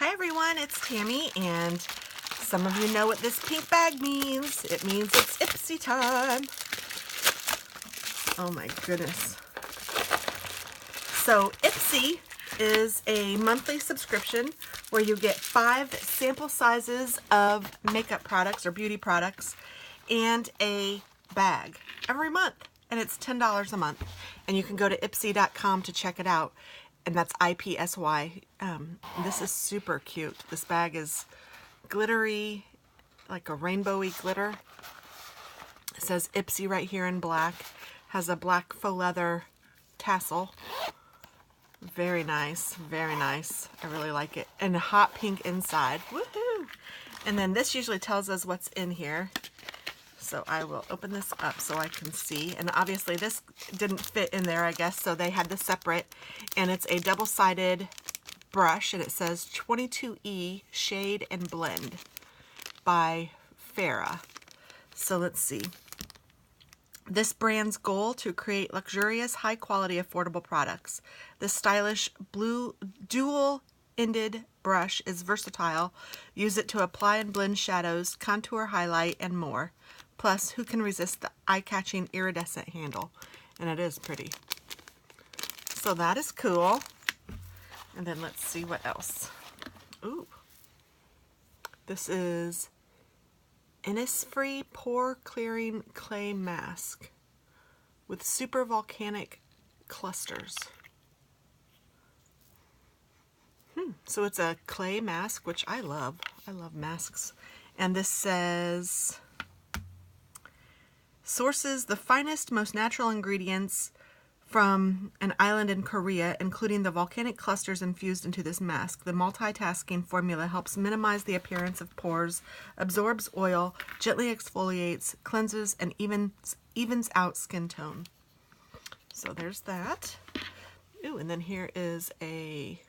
Hi everyone, it's Tammy, and some of you know what this pink bag means. It means it's Ipsy time. Oh my goodness. So Ipsy is a monthly subscription where you get 5 sample sizes of makeup products or beauty products and a bag every month. And it's $10 a month. And you can go to Ipsy.com to check it out. And that's IPSY. This is super cute. This bag is glittery, like a rainbowy glitter. It says Ipsy right here in black. Has a black faux leather tassel. Very nice, very nice. I really like it. And a hot pink inside. Woohoo! And then this usually tells us what's in here. So I will open this up so I can see. And obviously this didn't fit in there, I guess, so they had this separate. And it's a double-sided brush, and it says 22E Shade and Blend by Farrah. So let's see. This brand's goal to create luxurious, high-quality, affordable products. This stylish blue dual-ended brush is versatile. Use it to apply and blend shadows, contour, highlight, and more. Plus, who can resist the eye-catching iridescent handle? And it is pretty. So that is cool. And then let's see what else. Ooh. This is Innisfree Pore Clearing Clay Mask with super volcanic clusters. So it's a clay mask, which I love. I love masks. And this says, sources the finest, most natural ingredients from an island in Korea, including the volcanic clusters infused into this mask. The multitasking formula helps minimize the appearance of pores, absorbs oil, gently exfoliates, cleanses, and evens out skin tone. So there's that. Ooh, and then here is a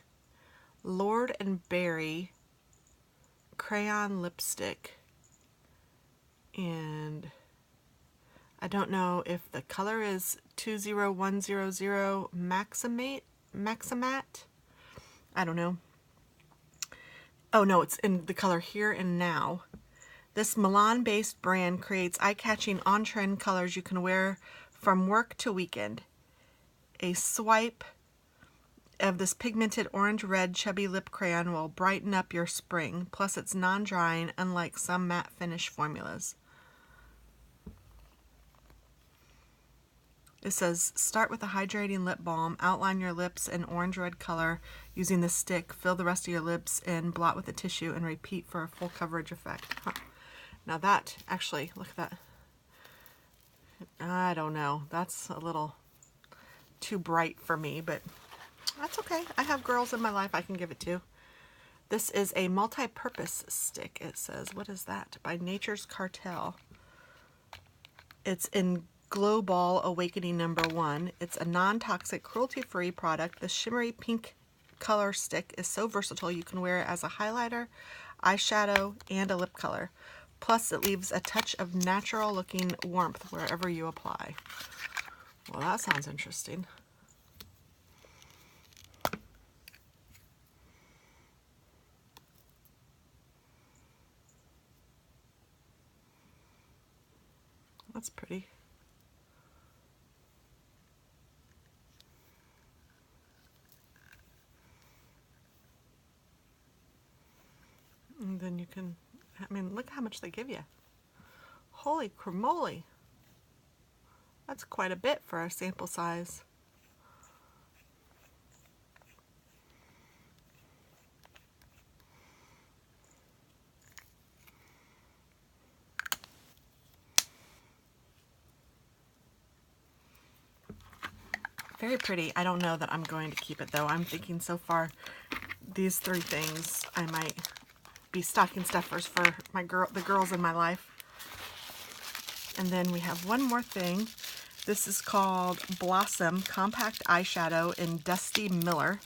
Lord and Berry crayon lipstick. And I don't know if the color is 20100 Maximat. I don't know. Oh no, it's in the color Here and Now. This Milan-based brand creates eye-catching, on-trend colors you can wear from work to weekend. A swipe of this pigmented orange-red chubby lip crayon will brighten up your spring. Plus, it's non-drying, unlike some matte finish formulas. It says, start with a hydrating lip balm, outline your lips in orange-red color using the stick, fill the rest of your lips in, blot with a tissue, and repeat for a full coverage effect. Huh. Now that, actually, look at that. I don't know. That's a little too bright for me, but that's okay. I have girls in my life I can give it to. This is a multi-purpose stick, it says. What is that? By Nature's Cartel. It's in Glow Ball Awakening #1. It's a non-toxic, cruelty-free product. The shimmery pink color stick is so versatile you can wear it as a highlighter, eyeshadow, and a lip color. Plus, it leaves a touch of natural-looking warmth wherever you apply. Well, that sounds interesting. That's pretty. And then you can, I mean, look how much they give you. Holy cramoly. That's quite a bit for a sample size. Very pretty. I don't know that I'm going to keep it though. I'm thinking so far these 3 things I might be stocking stuffers for the girls in my life. And then we have one more thing. This is called Blossom Compact Eyeshadow in Dusty Miller.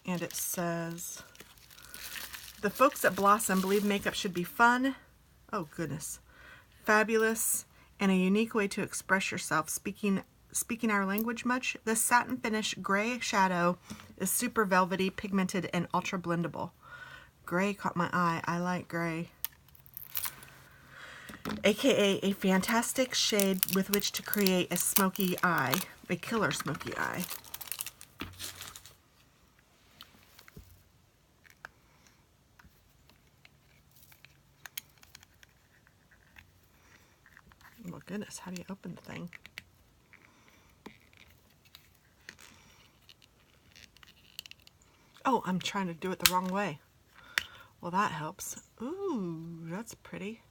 And it says, the folks at Blossom believe makeup should be fun, oh goodness, fabulous, and a unique way to express yourself. Speaking our language much? This satin finish gray shadow is super velvety, pigmented, and ultra blendable. Gray caught my eye. I like gray. AKA a fantastic shade with which to create a smoky eye, a killer smoky eye. Oh goodness, how do you open the thing? Oh, I'm trying to do it the wrong way. Well, that helps. Ooh, that's pretty.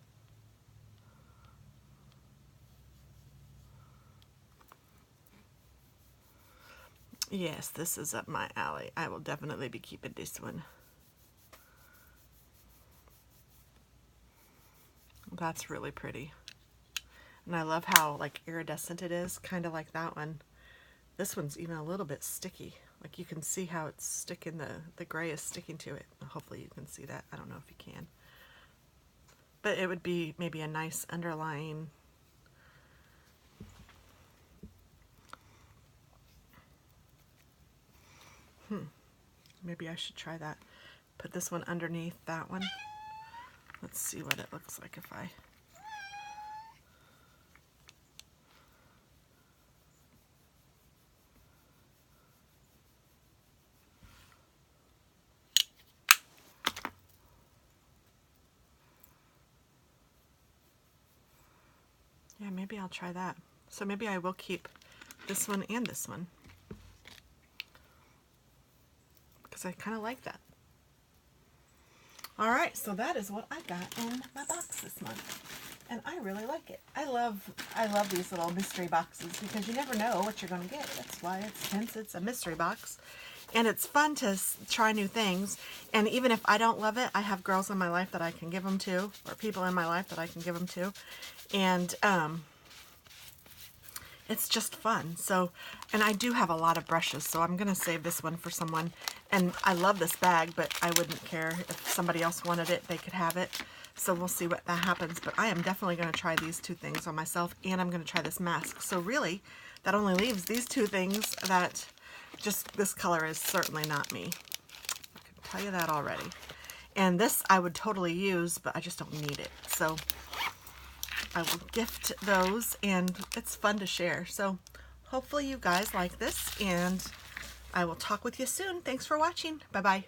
Yes, this is up my alley. I will definitely be keeping this one. That's really pretty. And I love how like iridescent it is, kind of like that one. This one's even a little bit sticky. Like you can see how it's sticking, the gray is sticking to it. Hopefully you can see that. I don't know if you can. But it would be maybe a nice underlying. Maybe I should try that. Put this one underneath that one. Let's see what it looks like if I... Yeah, maybe I'll try that. So maybe I will keep this one and this one, because I kind of like that. All right, so that is what I got in my box this month, and I really like it. I love these little mystery boxes because you never know what you're going to get. That's why it's a mystery box, and it's fun to try new things. And even if I don't love it, I have girls in my life that I can give them to, or people in my life that I can give them to, and it's just fun. So, and I do have a lot of brushes, so I'm going to save this one for someone. And I love this bag, but I wouldn't care if somebody else wanted it, they could have it. So we'll see what that happens. But I am definitely going to try these two things on myself, and I'm going to try this mask. So really, that only leaves these two things that just this color is certainly not me. I can tell you that already. And this I would totally use, but I just don't need it. So I will gift those, and it's fun to share. So hopefully you guys like this, and I will talk with you soon. Thanks for watching. Bye-bye.